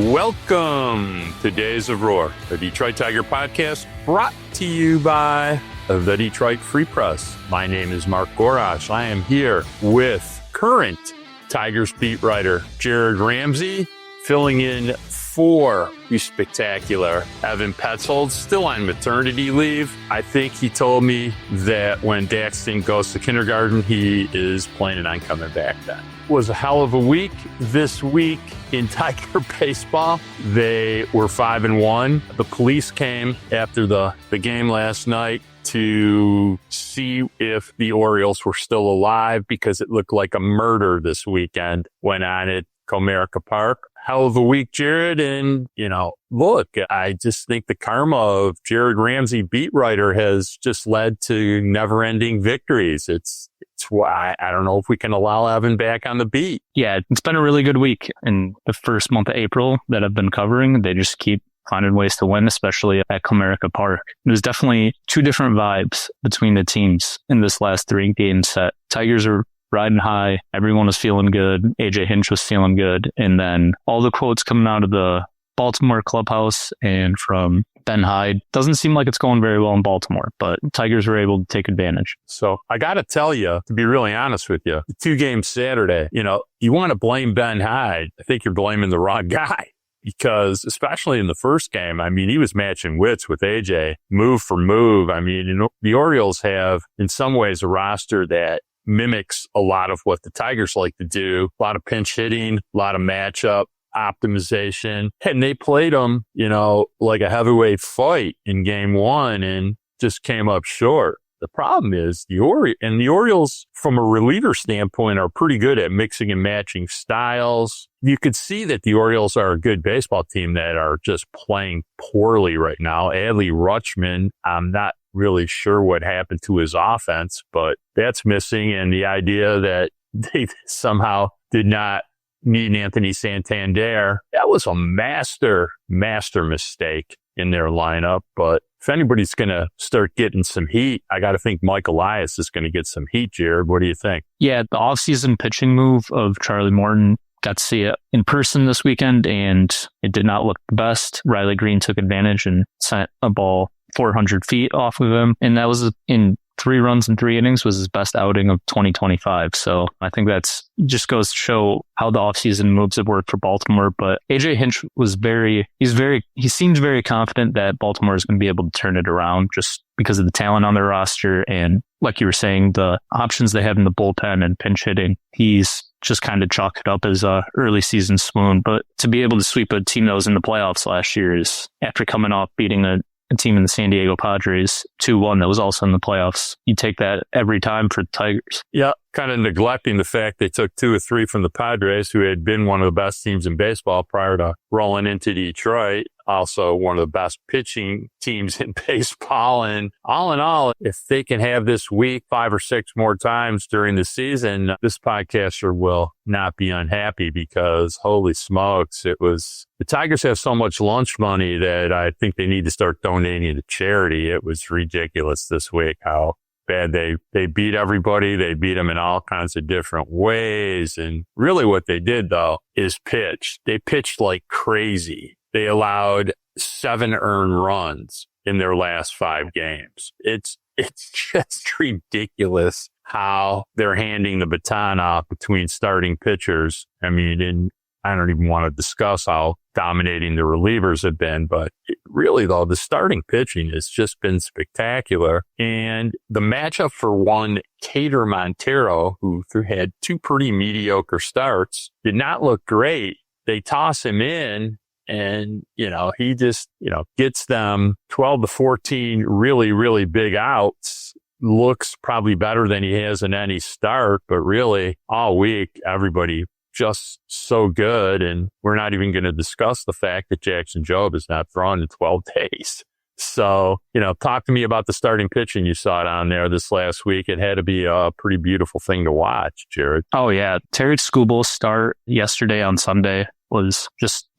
Welcome to Days of Roar, a Detroit Tiger podcast brought to you by the Detroit Free Press. My name is Mark Gorash. I am here with current Tigers beat writer Jared Ramsey, filling in for the spectacular Evan Petzold, still on maternity leave. I think he told me that when Daxton goes to kindergarten, he is planning on coming back then. It was a hell of a week. This week in Tiger baseball, they were 5-1. The police came after the game last night to see if the Orioles were still alive because it looked like a murder this weekend went on at Comerica Park. Hell of a week, Jared. And, look, I just think the karma of Jared Ramsey beat writer has just led to never-ending victories. It's why I don't know if we can allow Evan back on the beat. Yeah, it's been a really good week. In the first month of April that I've been covering, they just keep finding ways to win, especially at Comerica Park. There's definitely two different vibes between the teams in this last 3-game set. Tigers are riding high. Everyone was feeling good. AJ Hinch was feeling good. And then all the quotes coming out of the Baltimore clubhouse and from Ben Hyde. Doesn't seem like it's going very well in Baltimore, but Tigers were able to take advantage. So I got to tell you, to be really honest with you, the 2-game Saturday, you want to blame Ben Hyde. I think you're blaming the wrong guy. Because especially in the first game, he was matching wits with AJ, move for move. The Orioles have in some ways a roster that mimics a lot of what the Tigers like to do. A lot of pinch hitting, a lot of matchup optimization. And they played them, like a heavyweight fight in game one and just came up short. The problem is the Orioles, from a reliever standpoint, are pretty good at mixing and matching styles. You could see that the Orioles are a good baseball team that are just playing poorly right now. Adley Rutschman, I'm not really sure what happened to his offense, but that's missing. And the idea that they somehow did not need Anthony Santander, that was a master mistake in their lineup. But if anybody's going to start getting some heat, I got to think Mike Elias is going to get some heat, Jared. What do you think? Yeah, the offseason pitching move of Charlie Morton, got to see it in person this weekend, and it did not look the best. Riley Green took advantage and sent a ball 400 feet off of him, and that was in 3 runs in 3 innings, was his best outing of 2025. So I think that's just goes to show how the offseason moves have worked for Baltimore. But AJ Hinch he seems very confident that Baltimore is going to be able to turn it around just because of the talent on their roster. And like you were saying, the options they have in the bullpen and pinch hitting, he's just kind of chalked it up as a early season swoon. But to be able to sweep a team that was in the playoffs last year is after coming off beating a team in the San Diego Padres 2-1 that was also in the playoffs. You take that every time for the Tigers. Yeah, kind of neglecting the fact they took 2 or 3 from the Padres, who had been one of the best teams in baseball prior to rolling into Detroit. Also one of the best pitching teams in baseball. And all in all, if they can have this week 5 or 6 more times during the season, this podcaster will not be unhappy because holy smokes, the Tigers have so much lunch money that I think they need to start donating to charity. It was ridiculous this week how bad they beat everybody. They beat them in all kinds of different ways. And really what they did though is pitch. They pitched like crazy. They allowed 7 earned runs in their last 5 games. It's just ridiculous how they're handing the baton off between starting pitchers. And I don't even want to discuss how dominating the relievers have been, but really though, the starting pitching has just been spectacular. And the matchup for one, Cater Montero, who had 2 pretty mediocre starts, did not look great. They toss him in. And, he just, gets them 12 to 14 really, really big outs. Looks probably better than he has in any start, but really all week, everybody just so good. And we're not even going to discuss the fact that Jackson Jobe has not thrown in 12 days. So, talk to me about the starting pitching you saw down there this last week. It had to be a pretty beautiful thing to watch, Jared. Oh, yeah. Terry Scooble's start yesterday on Sunday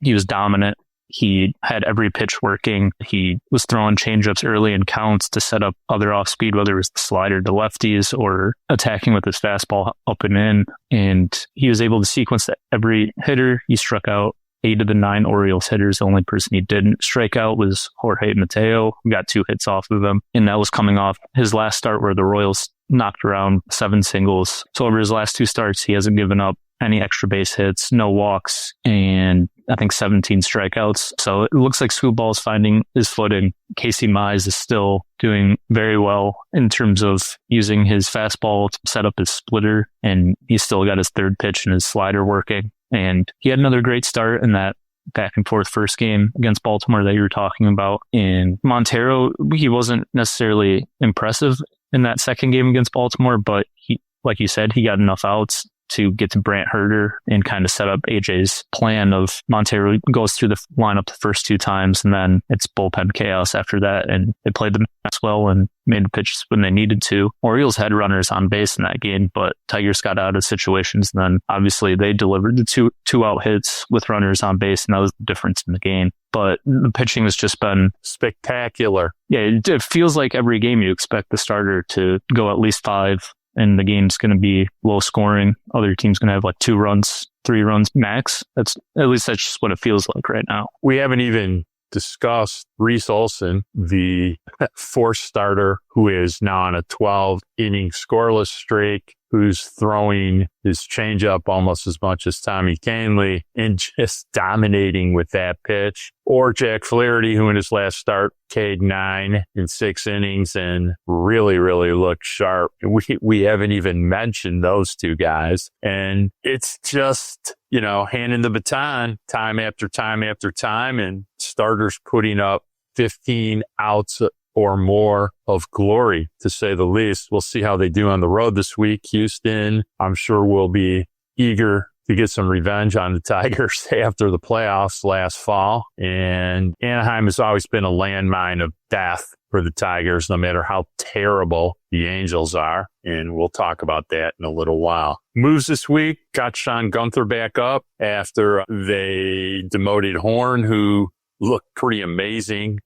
he was dominant. He had every pitch working. He was throwing changeups early in counts to set up other off speed, whether it was the slider to lefties or attacking with his fastball up and in. And he was able to sequence every hitter. He struck out 8 of the 9 Orioles hitters. The only person he didn't strike out was Jorge Mateo, who got 2 hits off of him. And that was coming off his last start where the Royals knocked around 7 singles. So over his last 2 starts, he hasn't given up any extra base hits, no walks, and I think 17 strikeouts. So it looks like Scooball is finding his footing. Casey Mize is still doing very well in terms of using his fastball to set up his splitter, and he's still got his third pitch and his slider working. And he had another great start in that back and forth first game against Baltimore that you were talking about. In Montero, he wasn't necessarily impressive in that second game against Baltimore, but he, like you said, he got enough outs to get to Brant Herter and kind of set up AJ's plan of Montero goes through the lineup the first 2 times, and then it's bullpen chaos after that. And they played the match well and made the pitches when they needed to. Orioles had runners on base in that game, but Tigers got out of situations. And then obviously they delivered the two out hits with runners on base, and that was the difference in the game. But the pitching has just been spectacular. Yeah, it feels like every game you expect the starter to go at least 5. And the game's going to be low scoring. Other team's going to have like 2 runs, 3 runs max. That's just what it feels like right now. We haven't even discussed Reese Olson, the 4th starter who is now on a 12-inning scoreless streak, who's throwing his changeup almost as much as Tommy Kahnle and just dominating with that pitch. Or Jack Flaherty, who in his last start K'd 9 in 6 innings and really, really looked sharp. We haven't even mentioned those 2 guys. And it's just, handing the baton time after time after time, and starters putting up 15 outs or more of glory, to say the least. We'll see how they do on the road this week. Houston, I'm sure, will be eager to get some revenge on the Tigers after the playoffs last fall. And Anaheim has always been a landmine of death for the Tigers, no matter how terrible the Angels are. And we'll talk about that in a little while. Moves this week, got Sean Gunther back up after they demoted Horn, who looked pretty amazing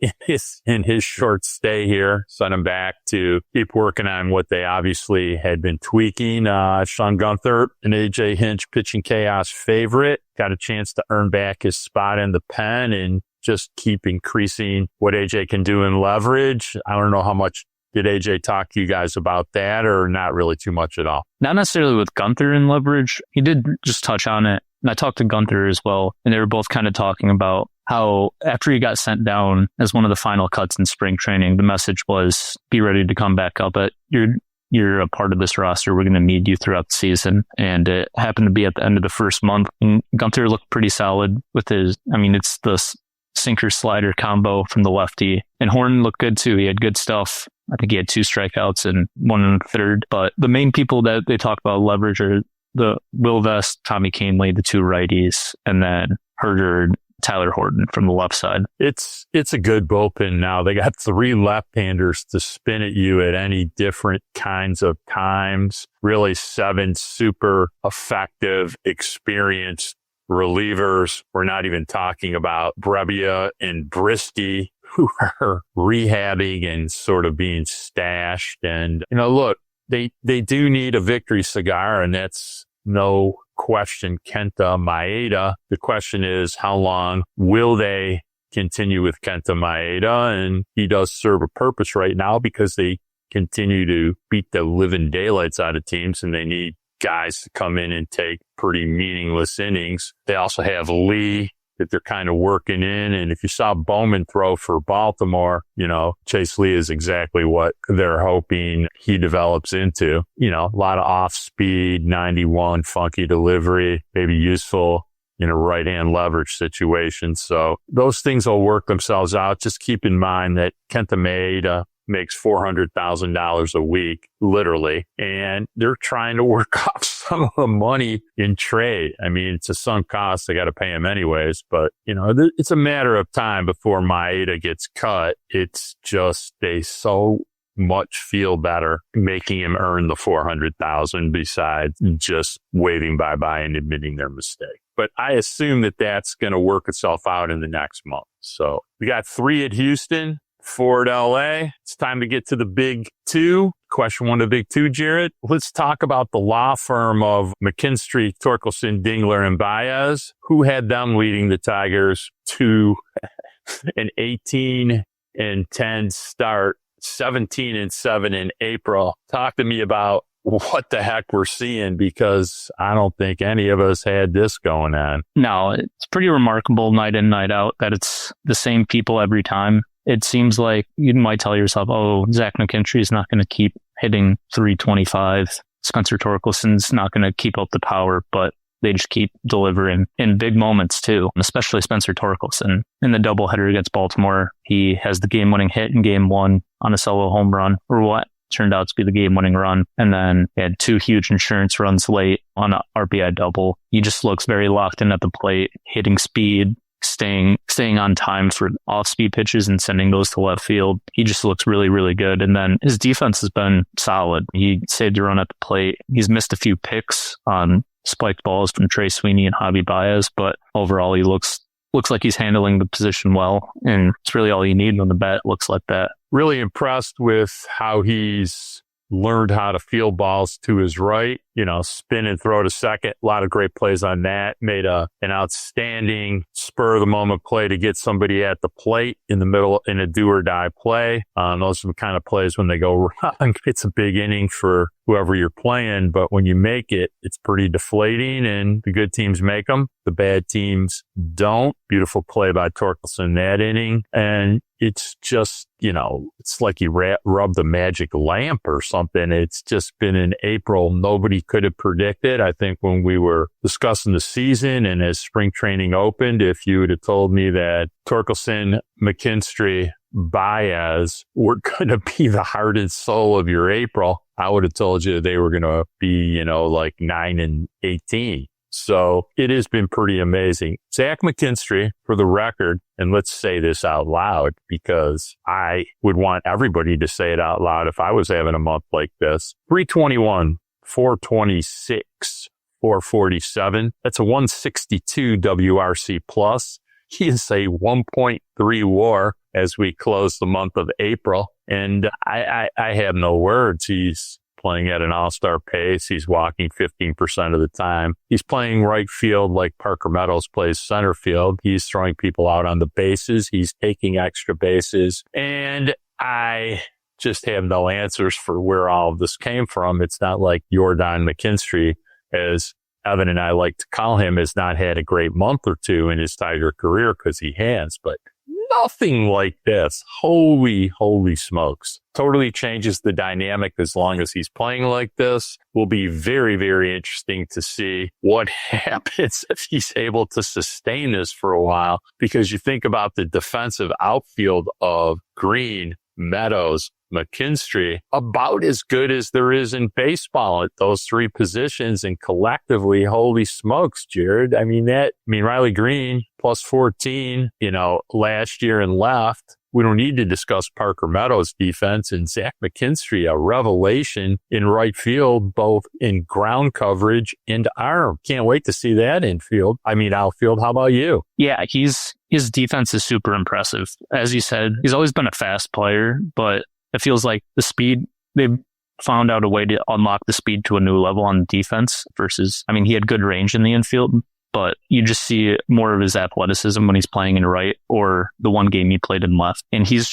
in his short stay here. Sent him back to keep working on what they obviously had been tweaking. Sean Gunther, an AJ Hinch pitching chaos favorite, got a chance to earn back his spot in the pen and just keep increasing what AJ can do in leverage. I don't know how much did AJ talk to you guys about that, or not really too much at all? Not necessarily with Gunther in leverage. He did just touch on it. And I talked to Gunther as well, and they were both kind of talking about how after he got sent down as one of the final cuts in spring training, the message was, be ready to come back up. But you're a part of this roster. We're going to need you throughout the season. And it happened to be at the end of the first month. And Gunther looked pretty solid with it's the sinker slider combo from the lefty. And Horn looked good too. He had good stuff. I think he had 2 strikeouts and 1 in the third. But the main people that they talk about leverage are the Will Vest, Tommy Kahnle, the 2 righties, and then Herter, Tyler Horton from the left side. It's a good bullpen now. They got 3 left-handers to spin at you at any different kinds of times. Really 7 super effective, experienced relievers. We're not even talking about Brebbia and Brisky, who are rehabbing and sort of being stashed. And, look, they do need a victory cigar, and that's no question Kenta Maeda. The question is, how long will they continue with Kenta Maeda? And he does serve a purpose right now because they continue to beat the living daylights out of teams, and they need guys to come in and take pretty meaningless innings. They also have Lee that they're kind of working in. And if you saw Bowman throw for Baltimore, Chase Lee is exactly what they're hoping he develops into. A lot of off speed, 91, funky delivery, maybe useful in a right-hand leverage situation. So those things will work themselves out. Just keep in mind that Kenta Maeda makes $400,000 a week, literally, and they're trying to work off some of the money in trade. I mean, it's a sunk cost. They got to pay him anyways, but it's a matter of time before Maeda gets cut. It's just they so much feel better making him earn the $400,000 besides just waving bye-bye and admitting their mistake. But I assume that that's going to work itself out in the next month. So we got 3 at Houston, 4 at LA. It's time to get to the big 2. question one of the big two, Jared. Let's talk about the law firm of McKinstry, Torkelson, Dingler, and Báez. Who had them leading the Tigers to an 18-10 start, 17-7 in April? Talk to me about what the heck we're seeing, because I don't think any of us had this going on. No, it's pretty remarkable night in, night out that it's the same people every time. It seems like you might tell yourself, oh, Zach McKinstry is not going to keep hitting 325. Spencer Torkelson's not going to keep up the power, but they just keep delivering in big moments too, especially Spencer Torkelson. In the doubleheader against Baltimore, he has the game-winning hit in game one on a solo home run, or what turned out to be the game-winning run. And then he had 2 huge insurance runs late on an RBI double. He just looks very locked in at the plate, hitting speed, staying on time for off-speed pitches and sending those to left field. He just looks really, really good. And then his defense has been solid. He saved a run at the plate. He's missed a few picks on spiked balls from Trey Sweeney and Javi Báez, but overall he looks like he's handling the position well, and it's really all you need when the bat looks like that. Really impressed with how he's learned how to field balls to his right, spin and throw to second. A lot of great plays on that. Made an outstanding spur of the moment play to get somebody at the plate in the middle in a do or die play. Those are the kind of plays when they go wrong. It's a big inning for whoever you're playing, but when you make it, it's pretty deflating, and the good teams make them. The bad teams don't. Beautiful play by Torkelson that inning. And it's just, it's like he rubbed a magic lamp or something. It's just been in April. Nobody could have predicted. I think when we were discussing the season and as spring training opened, if you would have told me that Torkelson, McKinstry, Báez were going to be the heart and soul of your April, I would have told you they were going to be, like 9-18. So it has been pretty amazing. Zach McKinstry, for the record, and let's say this out loud because I would want everybody to say it out loud if I was having a month like this. 321, 426, 447. That's a 162 WRC plus. He is a 1.3 WAR as we close the month of April. And I have no words. He's playing at an all-star pace. He's walking 15% of the time. He's playing right field like Parker Meadows plays center field. He's throwing people out on the bases. He's taking extra bases. And I just have no answers for where all of this came from. It's not like Jordan McKinstry, as Evan and I like to call him, has not had a great month or two in his Tiger career, because he has, but nothing like this. Holy smokes. Totally changes the dynamic as long as he's playing like this. Will be very, very interesting to see what happens if he's able to sustain this for a while, because you think about the defensive outfield of Green, Meadows, McKinstry, about as good as there is in baseball at those 3 positions. And collectively, holy smokes, Jared. Riley Green plus 14, last year and left. We don't need to discuss Parker Meadows' defense, and Zach McKinstry, a revelation in right field, both in ground coverage and arm. Can't wait to see that outfield. How about you? Yeah, his defense is super impressive. As you said, he's always been a fast player, but it feels like the speed, they've found out a way to unlock the speed to a new level on defense versus, he had good range in the infield, but you just see more of his athleticism when he's playing in right, or the one game he played in left. And his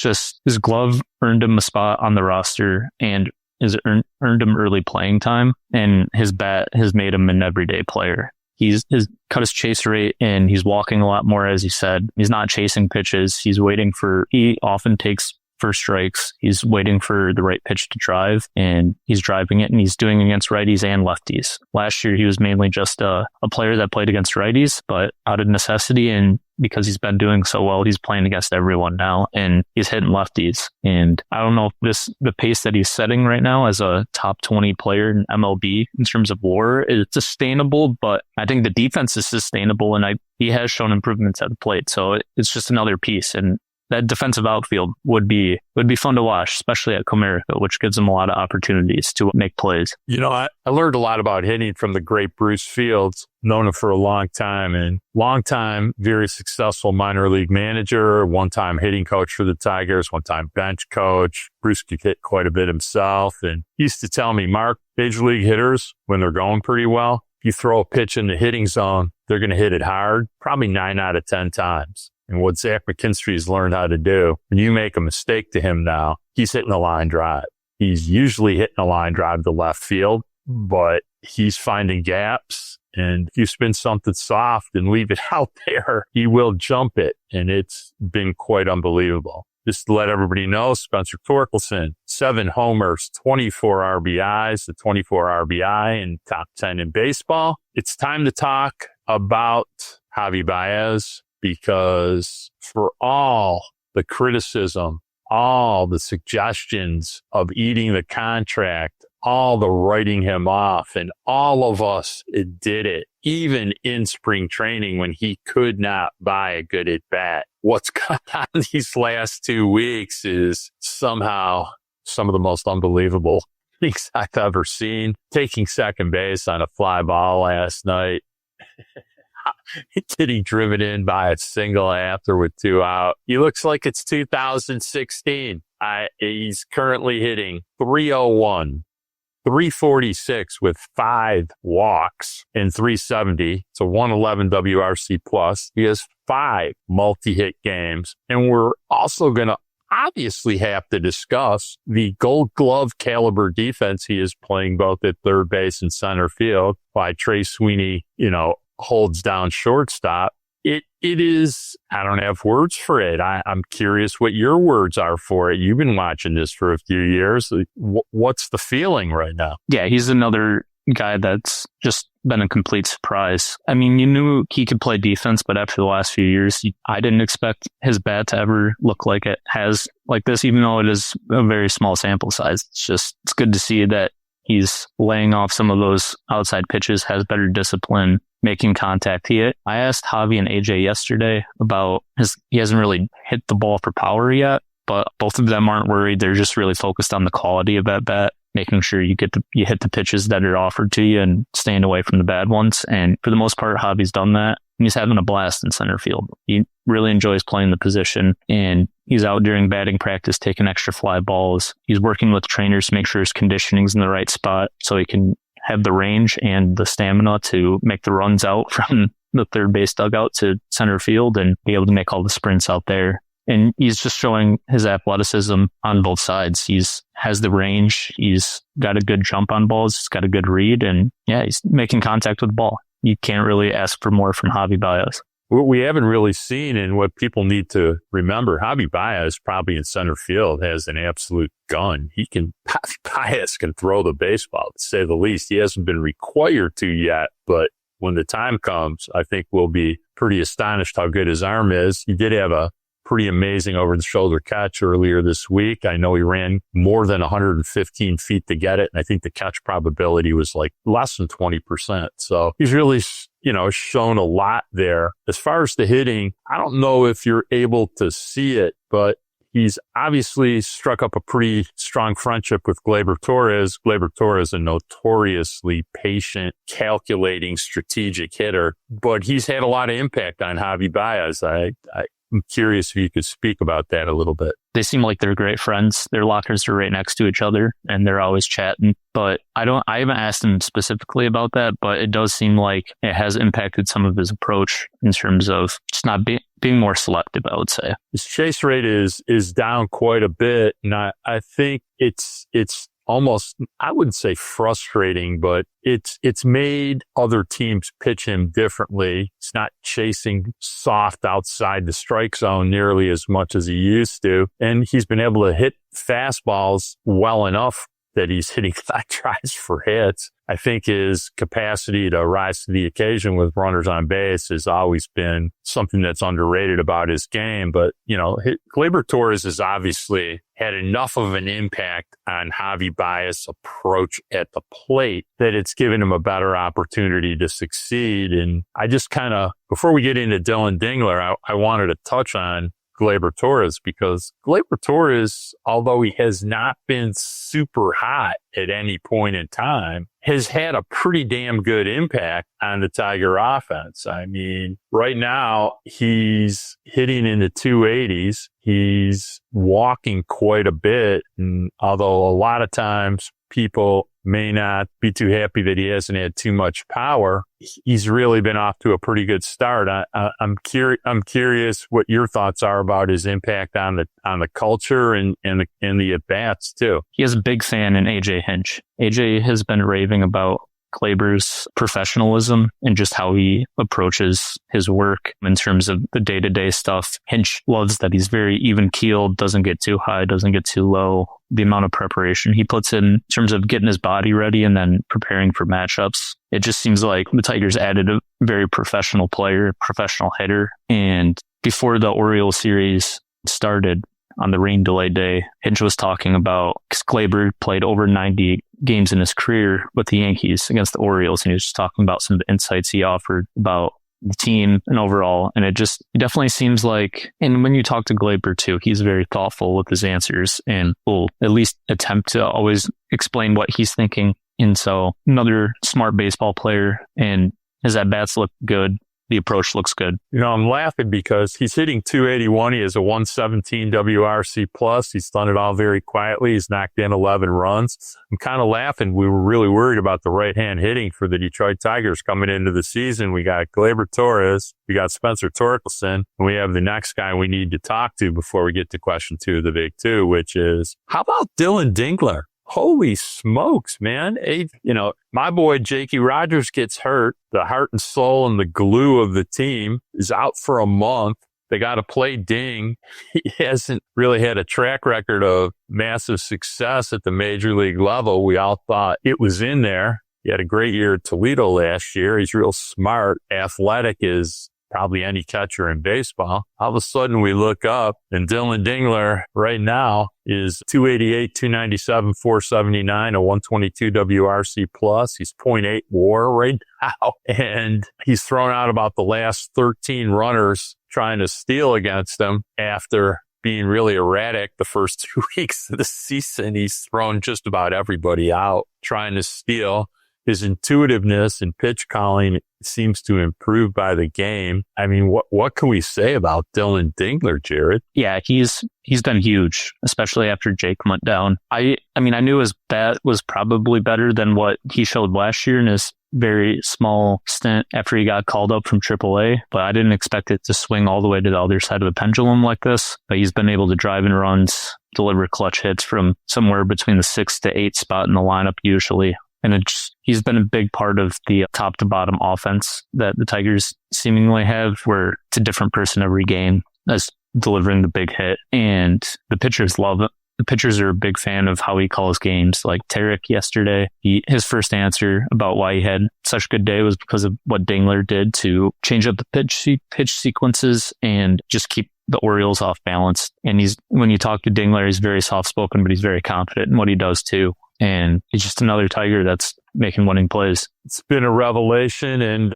glove earned him a spot on the roster and has earned him early playing time, and his bat has made him an everyday player. He's cut his chase rate, and he's walking a lot more, as he said. He's not chasing pitches. He often takes first strikes. He's waiting for the right pitch to drive, and he's driving it, and he's doing it against righties and lefties. Last year, he was mainly just a player that played against righties, but out of necessity, and because he's been doing so well, he's playing against everyone now, and he's hitting lefties. And I don't know if the pace that he's setting right now as a top 20 player in MLB in terms of WAR is sustainable, but I think the defense is sustainable, and he has shown improvements at the plate. So it's just another piece. And that defensive outfield would be fun to watch, especially at Comerica, which gives them a lot of opportunities to make plays. I learned a lot about hitting from the great Bruce Fields, known him for a long time, and very successful minor league manager, one-time hitting coach for the Tigers, one-time bench coach. Bruce could hit quite a bit himself, and he used to tell me, Mark, major league hitters, when they're going pretty well, if you throw a pitch in the hitting zone, they're going to hit it hard, probably 9 out of 10 times. And what Zach McKinstry has learned how to do, when you make a mistake to him now, he's hitting a line drive. He's usually hitting a line drive to left field, but he's finding gaps. And if you spin something soft and leave it out there, he will jump it. And it's been quite unbelievable. Just to let everybody know, Spencer Torkelson, 7 homers, 24 RBIs, the 24 RBI in top 10 in baseball. It's time to talk about Javi Báez, because for all the criticism, all the suggestions of eating the contract, all the writing him off, and all of us did it, even in spring training when he could not buy a good at bat. What's gone on these last 2 weeks is somehow some of the most unbelievable things I've ever seen. Taking second base on a fly ball last night. Getting driven in by a single after with 2 out. He looks like it's 2016. He's currently hitting .301, .346 with 5 walks and .370. It's a 111 WRC plus. He has 5 multi-hit games. And we're also going to obviously have to discuss the Gold Glove caliber defense he is playing both at third base and center field, while Trey Sweeney, holds down shortstop. It is, I don't have words for it. I'm curious what your words are for it. You've been watching this for a few years. What's the feeling right now? Yeah, he's another guy that's just been a complete surprise. I mean, you knew he could play defense, but after the last few years, I didn't expect his bat to ever look like it has like this, even though it is a very small sample size. It's good to see that he's laying off some of those outside pitches, has better discipline, making contact. I asked Javi and AJ yesterday about he hasn't really hit the ball for power yet, but both of them aren't worried. They're just really focused on the quality of that bat, making sure you hit the pitches that are offered to you and staying away from the bad ones. And for the most part, Javi's done that. And he's having a blast in center field. He really enjoys playing the position, and he's out during batting practice taking extra fly balls. He's working with trainers to make sure his conditioning's in the right spot so he can have the range and the stamina to make the runs out from the third base dugout to center field and be able to make all the sprints out there. And he's just showing his athleticism on both sides. Has the range. He's got a good jump on balls. He's got a good read. And yeah, he's making contact with the ball. You can't really ask for more from Javi Báez. What we haven't really seen, and what people need to remember, Javi Báez probably in center field has an absolute gun. Javi Báez can throw the baseball, to say the least. He hasn't been required to yet, but when the time comes, I think we'll be pretty astonished how good his arm is. He did have a pretty amazing over-the-shoulder catch earlier this week. I know he ran more than 115 feet to get it, and I think the catch probability was like less than 20%. So he's really, shown a lot there. As far as the hitting, I don't know if you're able to see it, but he's obviously struck up a pretty strong friendship with Gleyber Torres. Gleyber Torres, a notoriously patient, calculating, strategic hitter, but he's had a lot of impact on Javi Báez. I'm curious if you could speak about that a little bit. They seem like they're great friends. Their lockers are right next to each other and they're always chatting. But I haven't asked him specifically about that, but it does seem like it has impacted some of his approach in terms of just not being more selective, I would say. His chase rate is down quite a bit. And I think it's almost, I wouldn't say frustrating, but it's made other teams pitch him differently. It's not chasing soft outside the strike zone nearly as much as he used to. And he's been able to hit fastballs well enough that he's hitting flat drives for hits. I think his capacity to rise to the occasion with runners on base has always been something that's underrated about his game. But, Gleyber Torres has obviously had enough of an impact on Javi Báez's approach at the plate that it's given him a better opportunity to succeed. And I just before we get into Dillon Dingler, I wanted to touch on Gleyber Torres, because Gleyber Torres, although he has not been super hot at any point in time, has had a pretty damn good impact on the Tiger offense. I mean, right now he's hitting in the 280s. He's walking quite a bit. And although a lot of times people may not be too happy that he hasn't had too much power, he's really been off to a pretty good start. I'm curious what your thoughts are about his impact on the culture and the at bats too. He is a big fan in AJ Hinch. AJ has been raving about Gleyber's professionalism and just how he approaches his work in terms of the day-to-day stuff. Hinch loves that he's very even-keeled, doesn't get too high, doesn't get too low. The amount of preparation he puts in terms of getting his body ready and then preparing for matchups. It just seems like the Tigers added a very professional player, professional hitter. And before the Orioles series started, on the rain delay day, Hinch was talking about Gleyber played over 90 games in his career with the Yankees against the Orioles. And he was just talking about some of the insights he offered about the team and overall. And it definitely seems like, and when you talk to Gleyber too, he's very thoughtful with his answers and will at least attempt to always explain what he's thinking. And so another smart baseball player, and his at-bats look good. The approach looks good. You know, I'm laughing because he's hitting 281. He has a 117 WRC plus. He's done it all very quietly. He's knocked in 11 runs. I'm kind of laughing. We were really worried about the right-hand hitting for the Detroit Tigers coming into the season. We got Gleyber Torres. We got Spencer Torkelson. And we have the next guy we need to talk to before we get to question two of the big two, which is, how about Dillon Dingler? Holy smokes, man. My boy Jakey Rogers gets hurt. The heart and soul and the glue of the team is out for a month. They got to play Ding. He hasn't really had a track record of massive success at the major league level. We all thought it was in there. He had a great year at Toledo last year. He's real smart, athletic as probably any catcher in baseball. All of a sudden we look up and Dillon Dingler right now is 288, 297, 479, a 122 WRC plus. He's .8 WAR right now. And he's thrown out about the last 13 runners trying to steal against him after being really erratic the first 2 weeks of the season. He's thrown just about everybody out trying to steal. His intuitiveness and pitch calling seems to improve by the game. I mean, what can we say about Dillon Dingler, Jared? Yeah, he's been huge, especially after Jake went down. I mean, I knew his bat was probably better than what he showed last year in his very small stint after he got called up from AAA, but I didn't expect it to swing all the way to the other side of the pendulum like this. But he's been able to drive in runs, deliver clutch hits from somewhere between the 6 to 8 spot in the lineup usually. And he's been a big part of the top to bottom offense that the Tigers seemingly have, where it's a different person every game as delivering the big hit. And the pitchers love it. The pitchers are a big fan of how he calls games. Like Tarek yesterday, his first answer about why he had such a good day was because of what Dingler did to change up the pitch sequences and just keep the Orioles off balance. And when you talk to Dingler, he's very soft-spoken, but he's very confident in what he does too. And he's just another Tiger that's making winning plays. It's been a revelation and,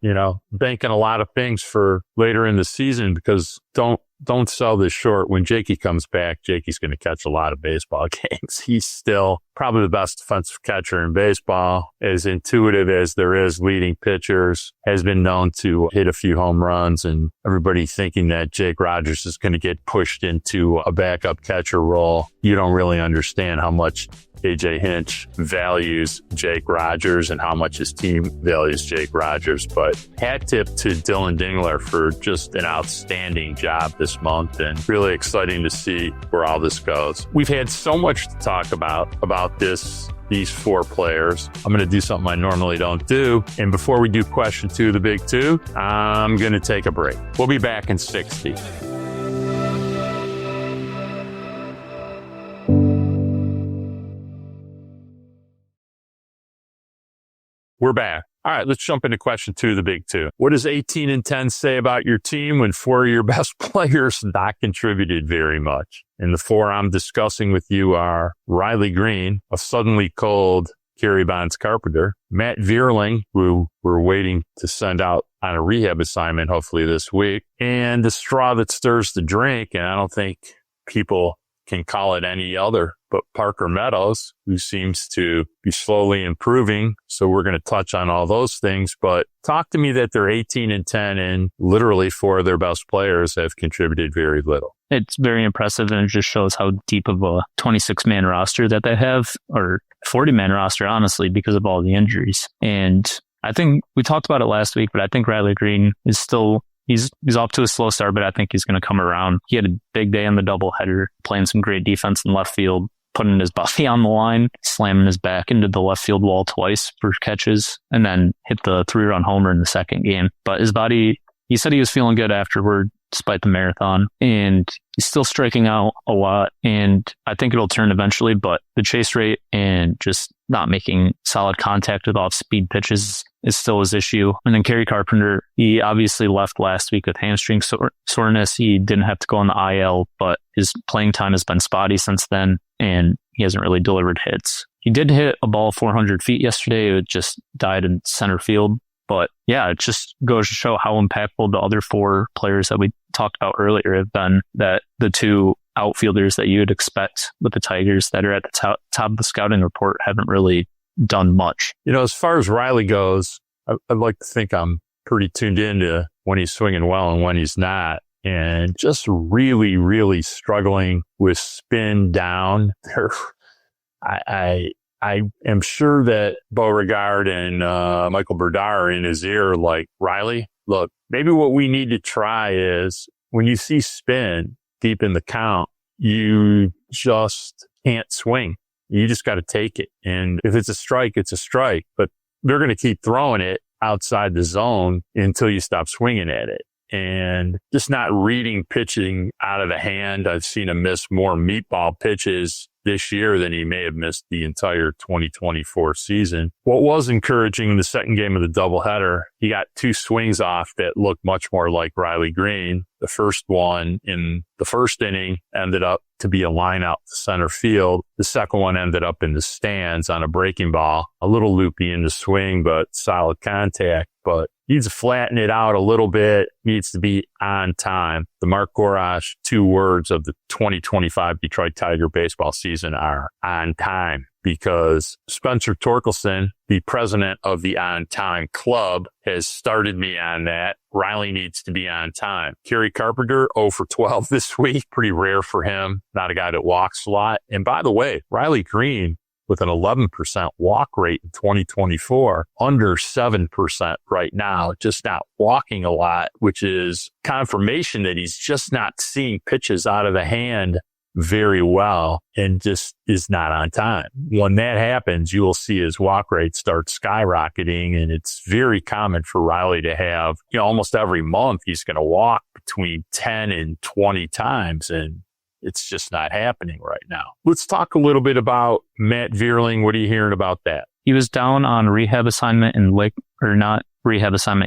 banking a lot of things for later in the season, because don't sell this short. When Jakey comes back, Jakey's going to catch a lot of baseball games. He's still probably the best defensive catcher in baseball, as intuitive as there is leading pitchers, has been known to hit a few home runs, and everybody thinking that Jake Rogers is going to get pushed into a backup catcher role. You don't really understand how much AJ Hinch values Jake Rogers and how much his team values Jake Rogers. But hat tip to Dillon Dingler for just an outstanding job this month, and really exciting to see where all this goes. We've had so much to talk about these four players. I'm going to do something I normally don't do. And before we do question two, the big two, I'm going to take a break. We'll be back in 60. We're back. All right, let's jump into question two, the big two. What does 18 and 10 say about your team when four of your best players not contributed very much? And the four I'm discussing with you are Riley Green, a suddenly cold Kerry Bonds Carpenter, Matt Vierling, who we're waiting to send out on a rehab assignment hopefully this week, and the straw that stirs the drink, and I don't think people can call it any other, but Parker Meadows, who seems to be slowly improving. So we're going to touch on all those things, but talk to me that they're 18-10 and literally 4 of their best players have contributed very little. It's very impressive, and it just shows how deep of a 26-man roster that they have, or 40-man roster, honestly, because of all the injuries. And I think we talked about it last week, but I think Riley Green is still, he's off to a slow start, but I think he's going to come around. He had a big day on the doubleheader, playing some great defense in left field, putting his body on the line, slamming his back into the left field wall twice for catches, and then hit the 3-run homer in the second game. But his body, he said he was feeling good afterward, despite the marathon, and he's still striking out a lot, and I think it'll turn eventually, but the chase rate and just not making solid contact with off-speed pitches is still his issue. And then Kerry Carpenter, he obviously left last week with hamstring soreness. He didn't have to go on the IL, but his playing time has been spotty since then, and he hasn't really delivered hits. He did hit a ball 400 feet yesterday. It just died in center field. But yeah, it just goes to show how impactful the other 4 players that we talked about earlier have been, that the 2 outfielders that you would expect with the Tigers that are at the top of the scouting report haven't really done much. You know, as far as Riley goes, I'd like to think I'm pretty tuned into when he's swinging well and when he's not. And just really, really struggling with spin down. I am sure that Beauregard and Michael Berdar are in his ear like, Riley, look, maybe what we need to try is when you see spin deep in the count, you just can't swing. You just got to take it. And if it's a strike, it's a strike. But they're going to keep throwing it outside the zone until you stop swinging at it. And just not reading pitching out of the hand. I've seen him miss more meatball pitches this year than he may have missed the entire 2024 season. What was encouraging in the second game of the doubleheader, he got 2 swings off that looked much more like Riley Green. The first one in the first inning ended up to be a line out to center field. The second one ended up in the stands on a breaking ball. A little loopy in the swing, but solid contact. But needs to flatten it out a little bit, needs to be on time. The Mark Gorash 2 words of the 2025 Detroit Tiger baseball season are on time, because Spencer Torkelson, the president of the On Time Club, has started me on that. Riley needs to be on time. Kerry Carpenter, 0 for 12 this week. Pretty rare for him. Not a guy that walks a lot. And by the way, Riley Green, with an 11% walk rate in 2024, under 7% right now, just not walking a lot, which is confirmation that he's just not seeing pitches out of the hand very well and just is not on time. When that happens, you will see his walk rate start skyrocketing, and it's very common for Riley to have, almost every month he's going to walk between 10 and 20 times, and it's just not happening right now. Let's talk a little bit about Matt Vierling. What are you hearing about that? He was down on rehab assignment in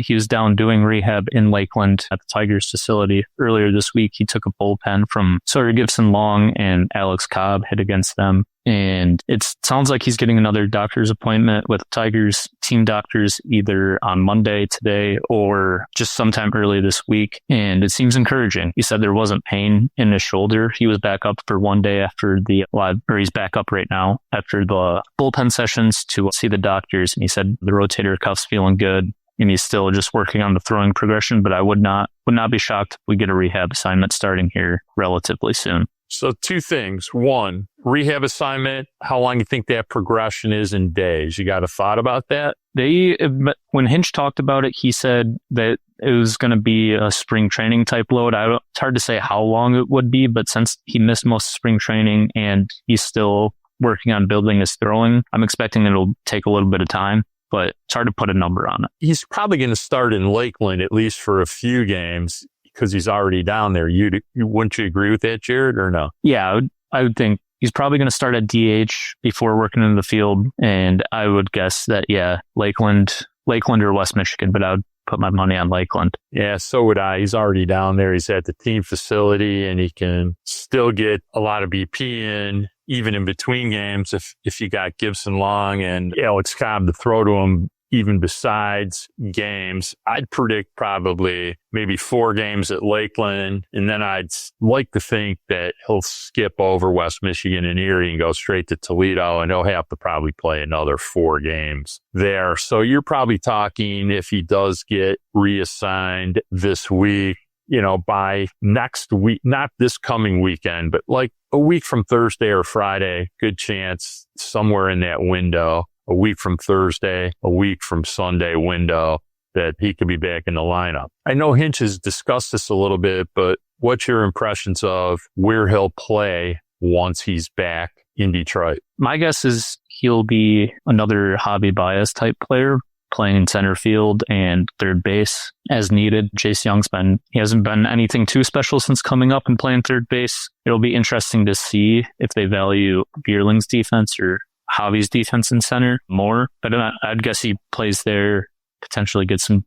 he was down doing rehab in Lakeland at the Tigers facility. Earlier this week, he took a bullpen from Sawyer Gibson-Long and Alex Cobb, hit against them. And it sounds like he's getting another doctor's appointment with Tigers team doctors either on Monday today or just sometime early this week. And it seems encouraging. He said there wasn't pain in his shoulder. He was back up for one day after he's back up right now after the bullpen sessions to see the doctors. And he said the rotator cuff's feeling good. And he's still just working on the throwing progression, but I would not be shocked if we get a rehab assignment starting here relatively soon. So 2 things. 1, rehab assignment, how long you think that progression is in days? You got a thought about that? When Hinch talked about it, he said that it was going to be a spring training type load. It's hard to say how long it would be, but since he missed most of spring training and he's still working on building his throwing, I'm expecting it'll take a little bit of time. But it's hard to put a number on it. He's probably going to start in Lakeland, at least for a few games, because he's already down there. Wouldn't you agree with that, Jared, or no? Yeah, I would think he's probably going to start at DH before working in the field. And I would guess that, Lakeland or West Michigan, but I would put my money on Lakeland. Yeah, so would I. He's already down there. He's at the team facility, and he can still get a lot of BP in. even in between games, if you got Gibson Long and Alex Cobb to throw to him, even besides games, I'd predict probably maybe 4 games at Lakeland. And then I'd like to think that he'll skip over West Michigan and Erie and go straight to Toledo, and he'll have to probably play another 4 games there. So you're probably talking, if he does get reassigned this week, by next week, not this coming weekend, but like a week from Thursday or Friday, good chance somewhere in that window, a week from Thursday, a week from Sunday window, that he could be back in the lineup. I know Hinch has discussed this a little bit, but what's your impressions of where he'll play once he's back in Detroit? My guess is he'll be another Javi Báez type player, playing in center field and third base as needed. Chase Young's he hasn't been anything too special since coming up and playing third base. It'll be interesting to see if they value Vierling's defense or Javi's defense in center more. But I'd guess he plays there, potentially get some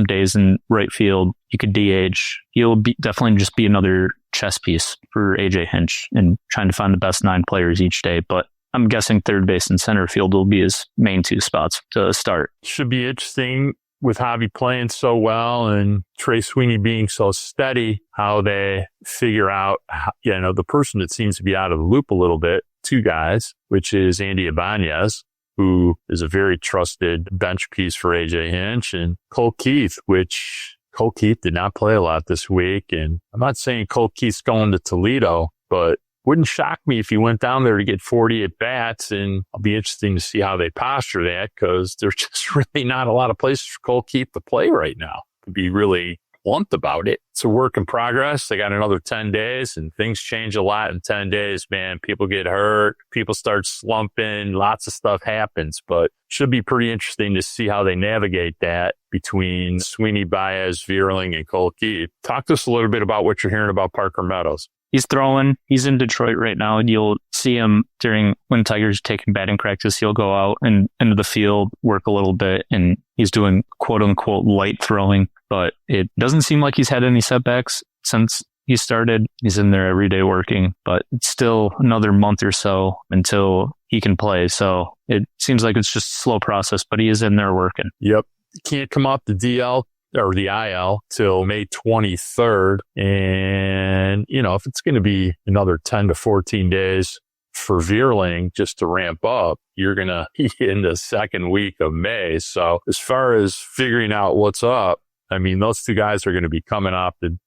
days in right field. You could DH. He'll definitely just be another chess piece for AJ Hinch and trying to find the best 9 players each day. But I'm guessing third base and center field will be his main 2 spots to start. Should be interesting with Javi playing so well and Trey Sweeney being so steady, how they figure out, the person that seems to be out of the loop a little bit, 2 guys, which is Andy Ibanez, who is a very trusted bench piece for AJ Hinch, and Cole Keith, which Cole Keith did not play a lot this week. And I'm not saying Cole Keith's going to Toledo, but wouldn't shock me if he went down there to get 40 at bats, and I'll be interesting to see how they posture that, because there's just really not a lot of places for Cole Keith to play right now, to be really blunt about it. It's a work in progress. They got another 10 days and things change a lot in 10 days, man. People get hurt. People start slumping. Lots of stuff happens, but should be pretty interesting to see how they navigate that between Sweeney, Báez, Vierling, and Cole Keith. Talk to us a little bit about what you're hearing about Parker Meadows. He's throwing. He's in Detroit right now, and you'll see him when Tigers taking batting practice. He'll go out and into the field, work a little bit, and he's doing quote unquote light throwing. But it doesn't seem like he's had any setbacks since he started. He's in there every day working, but it's still another month or so until he can play. So it seems like it's just a slow process, but he is in there working. Yep. Can't come off the DL or the IL till May 23rd. And, if it's going to be another 10 to 14 days for Vierling just to ramp up, you're going to be in the second week of May. So as far as figuring out what's up, those 2 guys are going to be coming off the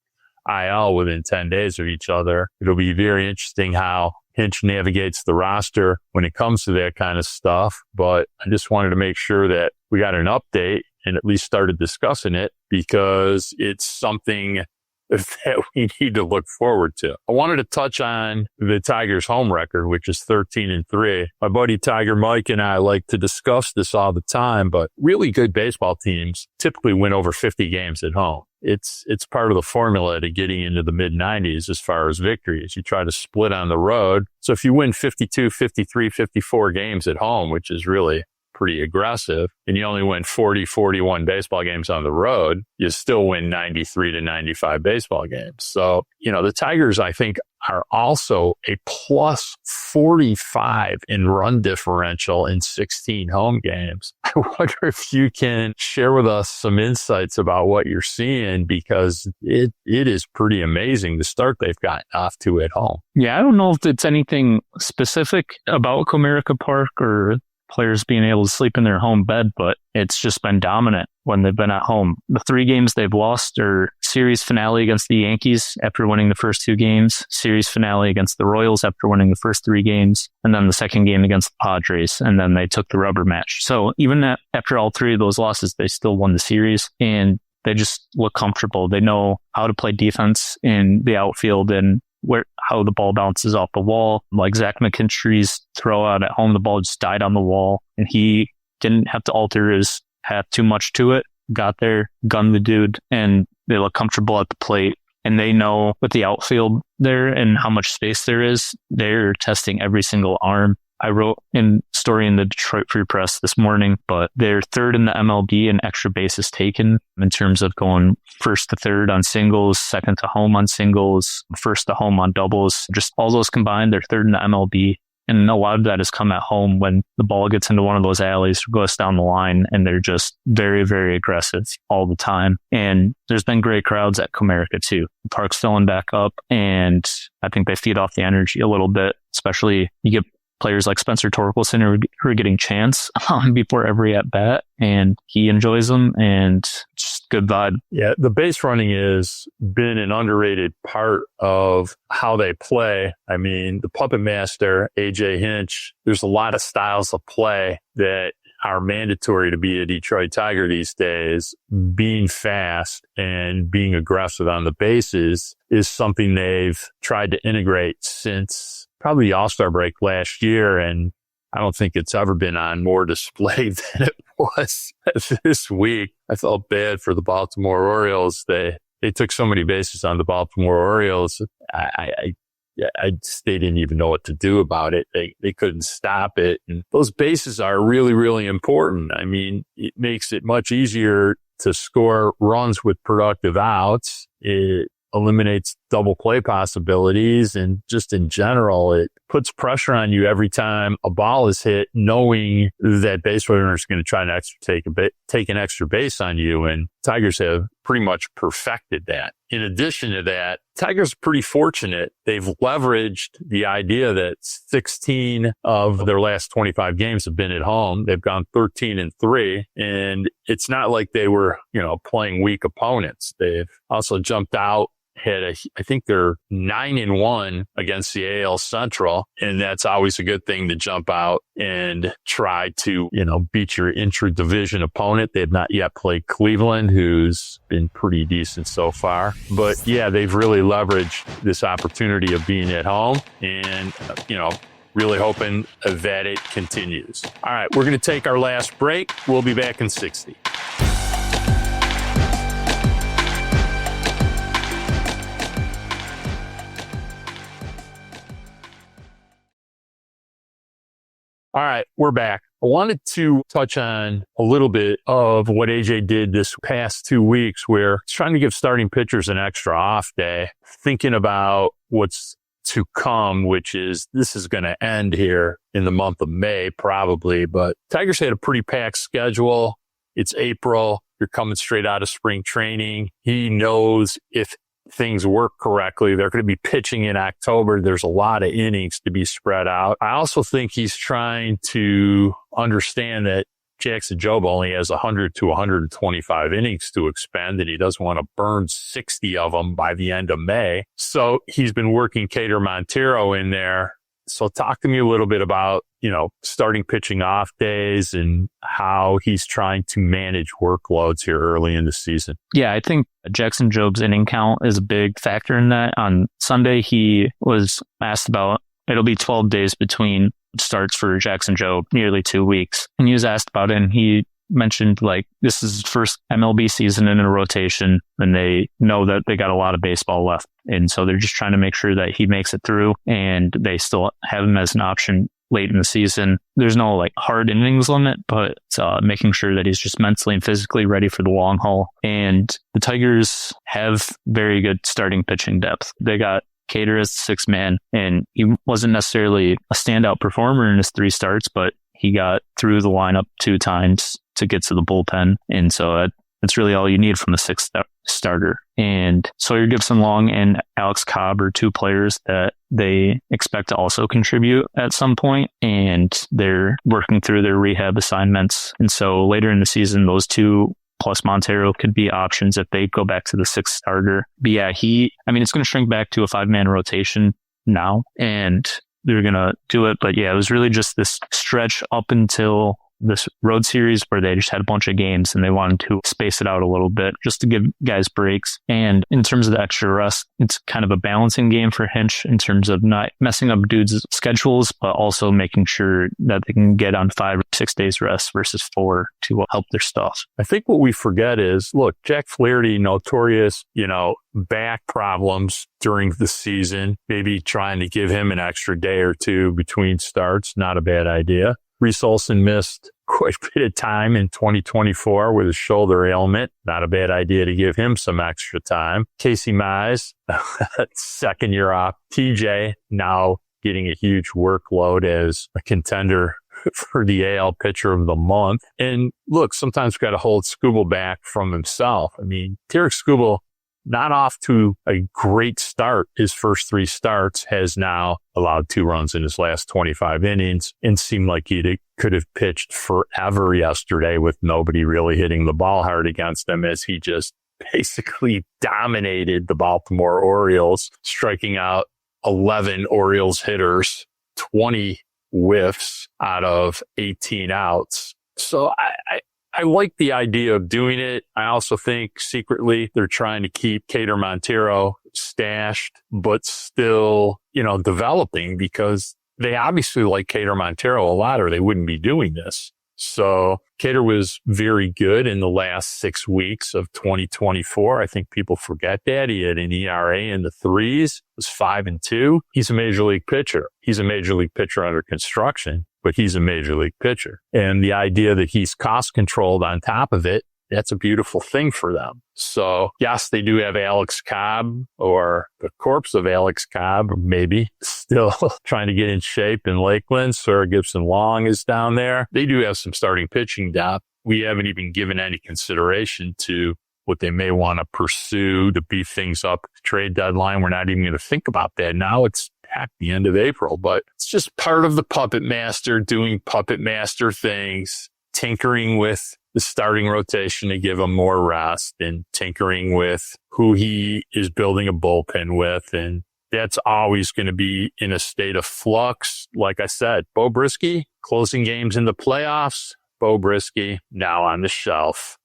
IL within 10 days of each other. It'll be very interesting how Hinch navigates the roster when it comes to that kind of stuff. But I just wanted to make sure that we got an update and at least started discussing it, because it's something that we need to look forward to. I wanted to touch on the Tigers' home record, which is 13-3. My buddy Tiger Mike and I like to discuss this all the time, but really good baseball teams typically win over 50 games at home. It's part of the formula to getting into the mid-90s as far as victories. You try to split on the road. So if you win 52, 53, 54 games at home, which is really pretty aggressive, and you only win 40, 41 baseball games on the road, you still win 93 to 95 baseball games. So, the Tigers, I think, are also a plus 45 in run differential in 16 home games. I wonder if you can share with us some insights about what you're seeing, because it is pretty amazing the start they've gotten off to at home. Yeah, I don't know if it's anything specific about Comerica Park or players being able to sleep in their home bed, but it's just been dominant when they've been at home. The 3 games they've lost are series finale against the Yankees after winning the first 2 games, series finale against the Royals after winning the first 3 games, and then the second game against the Padres, and then they took the rubber match. So even after all 3 of those losses, they still won the series, and they just look comfortable. They know how to play defense in the outfield and how the ball bounces off the wall. Like Zach McKinstry's throw out at home, the ball just died on the wall, and he didn't have to alter his path too much to it. Got there, gunned the dude, and they look comfortable at the plate. And they know with the outfield there and how much space there is, they're testing every single arm. I wrote a story in the Detroit Free Press this morning, but they're 3rd in the MLB in extra bases taken in terms of going first to third on singles, second to home on singles, first to home on doubles. Just all those combined, they're 3rd in the MLB. And a lot of that has come at home when the ball gets into one of those alleys, goes down the line, and they're just very, very aggressive all the time. And there's been great crowds at Comerica too. The park's filling back up, and I think they feed off the energy a little bit, especially you get players like Spencer Torkelson who are getting chance before every at bat, and he enjoys them, and just good vibe. Yeah, the base running has been an underrated part of how they play. I mean, the puppet master, AJ Hinch, there's a lot of styles of play that are mandatory to be a Detroit Tiger these days. Being fast and being aggressive on the bases is something they've tried to integrate since probably the All-Star break last year, and I don't think it's ever been on more display than it was this week. I felt bad for the Baltimore Orioles. They took so many bases on the Baltimore Orioles. They didn't even know what to do about it. They couldn't stop it. And those bases are really, really important. I mean, it makes it much easier to score runs with productive outs. It eliminates double play possibilities, and just in general, it puts pressure on you every time a ball is hit, knowing that base runner is going to try to take an extra base on you. And Tigers have pretty much perfected that. In addition to that, Tigers are pretty fortunate. They've leveraged the idea that 16 of their last 25 games have been at home. They've gone 13-3, and it's not like they were, playing weak opponents. They've also jumped out. I think they're 9-1 against the AL Central, and that's always a good thing to jump out and try to, beat your intra-division opponent. They have not yet played Cleveland, who's been pretty decent so far. But yeah, they've really leveraged this opportunity of being at home and, really hoping that it continues. All right, we're going to take our last break. We'll be back in 60. All right, we're back. I wanted to touch on a little bit of what AJ did this past 2 weeks, where he's trying to give starting pitchers an extra off day, thinking about what's to come, which is this is going to end here in the month of May, probably. But Tigers had a pretty packed schedule. It's April. You're coming straight out of spring training. He knows if things work correctly, they're going to be pitching in October. There's a lot of innings to be spread out. I also think he's trying to understand that Jackson Jobe only has 100 to 125 innings to expend, and he doesn't want to burn 60 of them by the end of May. So he's been working Cater Montero in there. So talk to me a little bit about, starting pitching off days and how he's trying to manage workloads here early in the season. Yeah, I think Jackson Jobe's inning count is a big factor in that. On Sunday, he was asked about, it'll be 12 days between starts for Jackson Jobe, nearly 2 weeks. And he was asked about it, and he mentioned this is his first MLB season in a rotation, and they know that they got a lot of baseball left. And so they're just trying to make sure that he makes it through, and they still have him as an option late in the season. There's no hard innings limit, but making sure that he's just mentally and physically ready for the long haul. And the Tigers have very good starting pitching depth. They got Cater as the sixth man, and he wasn't necessarily a standout performer in his 3 starts, but he got through the lineup 2 times to get to the bullpen. And so that's really all you need from the 6th starter. And Sawyer Gibson-Long and Alex Cobb are 2 players that they expect to also contribute at some point, and they're working through their rehab assignments. And so later in the season, those 2 plus Montero could be options if they go back to the 6th starter. But yeah, it's going to shrink back to a 5-man rotation now, and they're going to do it. But yeah, it was really just this stretch up until this road series where they just had a bunch of games and they wanted to space it out a little bit just to give guys breaks. And in terms of the extra rest, it's kind of a balancing game for Hinch in terms of not messing up dudes' schedules, but also making sure that they can get on 5 or 6 days rest versus 4 to help their stuff. I think what we forget is, look, Jack Flaherty, notorious, back problems during the season, maybe trying to give him an extra day or 2 between starts, not a bad idea. Reese Olson missed quite a bit of time in 2024 with a shoulder ailment. Not a bad idea to give him some extra time. Casey Mize, second year off. TJ, now getting a huge workload as a contender for the AL pitcher of the month. And look, sometimes we've got to hold Skubal back from himself. I mean, Tarik Skubal, not off to a great start. His first 3 starts has now allowed 2 runs in his last 25 innings and seemed like he could have pitched forever yesterday with nobody really hitting the ball hard against him, as he just basically dominated the Baltimore Orioles, striking out 11 Orioles hitters, 20 whiffs out of 18 outs. So I like the idea of doing it. I also think secretly they're trying to keep Cater Montero stashed, but still, developing, because they obviously like Cater Montero a lot or they wouldn't be doing this. So Cater was very good in the last 6 weeks of 2024. I think people forget that. He had an ERA in the 3s, was 5-2. He's a major league pitcher. He's a major league pitcher under construction, but he's a major league pitcher. And the idea that he's cost controlled on top of it, that's a beautiful thing for them. So yes, they do have Alex Cobb, or the corpse of Alex Cobb, maybe still trying to get in shape in Lakeland. Sir Gibson Long is down there. They do have some starting pitching depth. We haven't even given any consideration to what they may want to pursue to beef things up at the trade deadline. We're not even going to think about that now. It's at the end of April, but it's just part of the puppet master doing puppet master things, tinkering with the starting rotation to give him more rest, and tinkering with who he is building a bullpen with. And that's always going to be in a state of flux. Like I said, Bo Brisky closing games in the playoffs. Bo Brisky now on the shelf,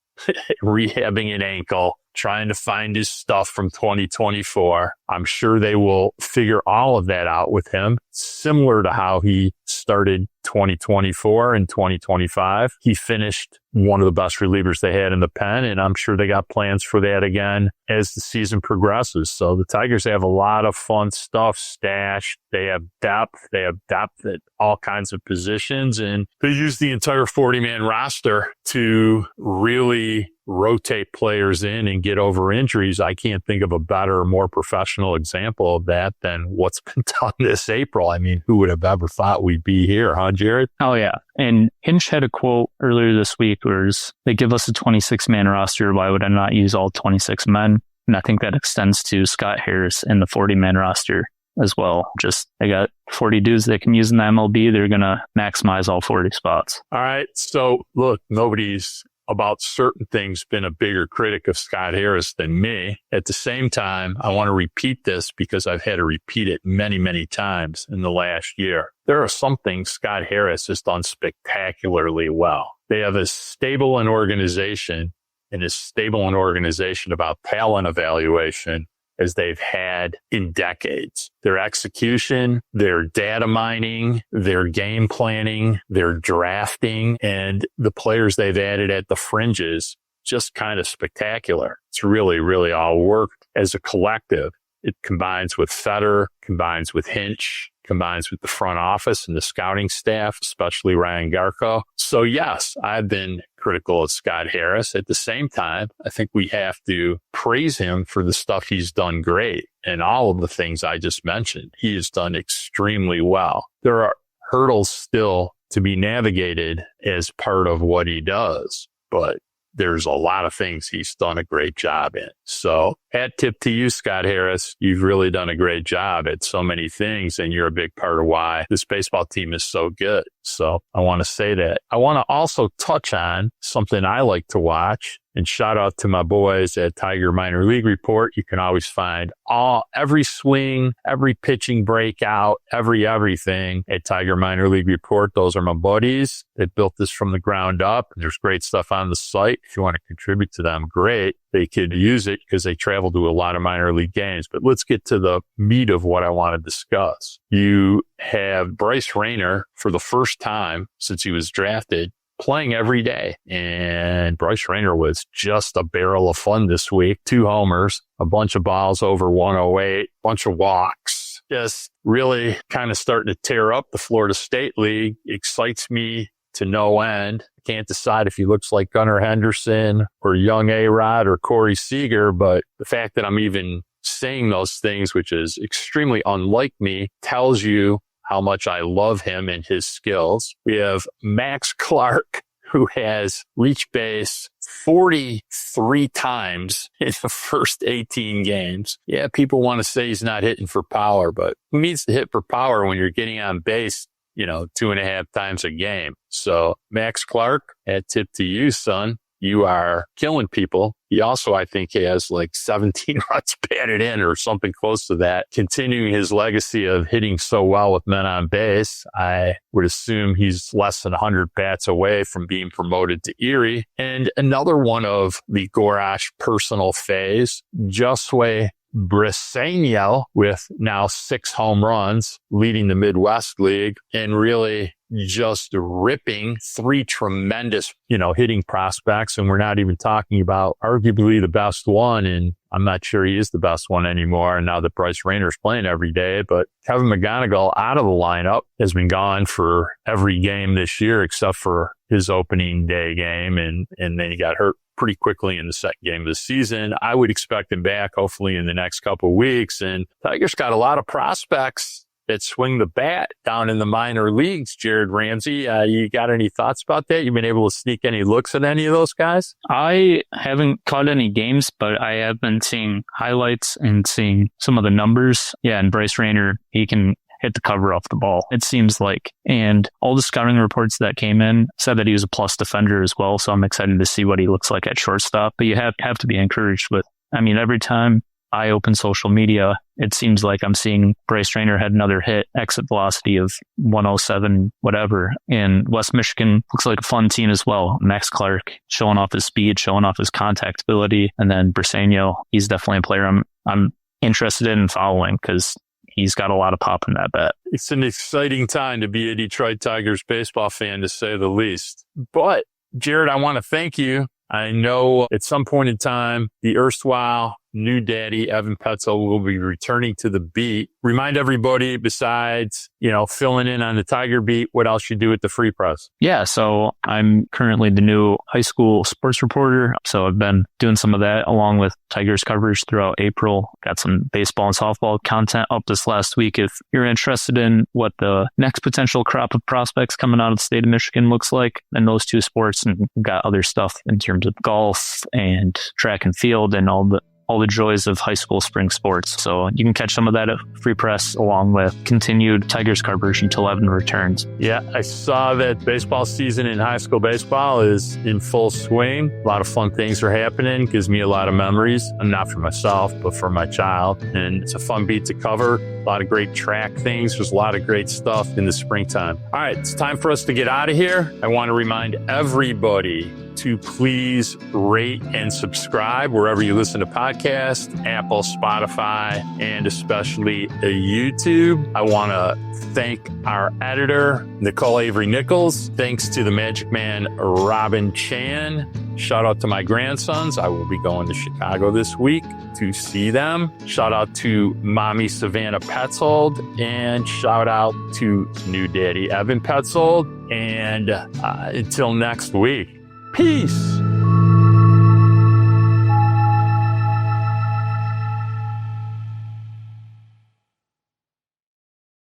rehabbing an ankle, trying to find his stuff from 2024. I'm sure they will figure all of that out with him, similar to how he started 2024 and 2025. He finished one of the best relievers they had in the pen, and I'm sure they got plans for that again as the season progresses. So the Tigers have a lot of fun stuff stashed. They have depth. They have depth at all kinds of positions, and they use the entire 40-man roster to really rotate players in and get over injuries. I can't think of a better, more professional example of that than what's been done this April. I mean, who would have ever thought we'd be here, huh, Jared? Oh, yeah. And Hinch had a quote earlier this week where they give us a 26-man roster. Why would I not use all 26 men? And I think that extends to Scott Harris and the 40-man roster as well. Just they got 40 dudes they can use in the MLB. They're going to maximize all 40 spots. All right. So, look, nobody's about certain things been a bigger critic of Scott Harris than me. At the same time, I want to repeat this because I've had to repeat it many, many times in the last year. There are some things Scott Harris has done spectacularly well. They have as stable an organization about talent evaluation as they've had in decades. Their execution, their data mining, their game planning, their drafting, and the players they've added at the fringes, just kind of spectacular. It's really, really all worked as a collective. It combines with Fetter, combines with Hinch, combines with the front office and the scouting staff, especially Ryan Garco. So yes, I've been critical of Scott Harris. At the same time, I think we have to praise him for the stuff he's done great. And all of the things I just mentioned, he has done extremely well. There are hurdles still to be navigated as part of what he does, but there's a lot of things he's done a great job in. So hat tip to you, Scott Harris. You've really done a great job at so many things, and you're a big part of why this baseball team is so good. So I want to say that. I want to also touch on something I like to watch, and shout out to my boys at Tiger Minor League Report. You can always find every swing, every pitching breakout, everything at Tiger Minor League Report. Those are my buddies that built this from the ground up. There's great stuff on the site. If you want to contribute to them, great. They could use it because they travel to a lot of minor league games. But let's get to the meat of what I want to discuss. You have Bryce Rainer for the first time since he was drafted playing every day. And Bryce Rainer was just a barrel of fun this week. 2 homers, a bunch of balls over 108, bunch of walks. Just really kind of starting to tear up the Florida State League. Excites me to no end. I can't decide if he looks like Gunnar Henderson or young A-Rod or Corey Seager, but the fact that I'm even saying those things, which is extremely unlike me, tells you how much I love him and his skills. We have Max Clark, who has reached base 43 times in the first 18 games. Yeah, people want to say he's not hitting for power, but who needs to hit for power when you're getting on base, 2.5 times a game? So Max Clark, at tip to you, son. You are killing people. He also, I think, has like 17 runs batted in or something close to that, continuing his legacy of hitting so well with men on base. I would assume he's less than 100 bats away from being promoted to Erie. And another one of the Gorash personal phase, Josue Briseño, with now 6 home runs, leading the Midwest League, and really just ripping 3 tremendous, hitting prospects. And we're not even talking about arguably the best one. And I'm not sure he is the best one anymore. And now that Bryce Rainer is playing every day, but Kevin McGonigal out of the lineup, has been gone for every game this year, except for his opening day game. And then he got hurt pretty quickly in the second game of the season. I would expect him back hopefully in the next couple of weeks. And Tigers got a lot of prospects that swing the bat down in the minor leagues. Jared Ramsey, you got any thoughts about that? You've been able to sneak any looks at any of those guys? I haven't caught any games, but I have been seeing highlights and seeing some of the numbers. Yeah, and Bryce Rainer, he can hit the cover off the ball, it seems like. And all the scouting reports that came in said that he was a plus defender as well. So I'm excited to see what he looks like at shortstop. But you have to be encouraged with, every time I open social media, it seems like I'm seeing Bryce Rainer had another hit, exit velocity of 107, whatever. And West Michigan looks like a fun team as well. Max Clark showing off his speed, showing off his contact ability. And then Briseño, he's definitely a player I'm interested in following because he's got a lot of pop in that bat. It's an exciting time to be a Detroit Tigers baseball fan, to say the least. But, Jared, I want to thank you. I know at some point in time, the erstwhile new daddy, Evan Petzold, will be returning to the beat. Remind everybody, besides, filling in on the Tiger beat, what else you do at the Free Press? Yeah, so I'm currently the new high school sports reporter. So I've been doing some of that along with Tigers coverage throughout April. Got some baseball and softball content up this last week. If you're interested in what the next potential crop of prospects coming out of the state of Michigan looks like in those 2 sports, and we've got other stuff in terms of golf and track and field and all the joys of high school spring sports. So you can catch some of that at Free Press along with continued Tigers coverage until Evan returns. Yeah, I saw that baseball season in high school baseball is in full swing. A lot of fun things are happening. Gives me a lot of memories, not for myself, but for my child. And it's a fun beat to cover. A lot of great track things. There's a lot of great stuff in the springtime. All right, it's time for us to get out of here. I want to remind everybody to please rate and subscribe wherever you listen to podcasts, Apple, Spotify, and especially YouTube. I want to thank our editor, Nicole Avery Nichols. Thanks to the Magic Man, Robin Chan. Shout out to my grandsons. I will be going to Chicago this week to see them. Shout out to Mommy Savannah Petzold, and shout out to new daddy Evan Petzold. And until next week, peace.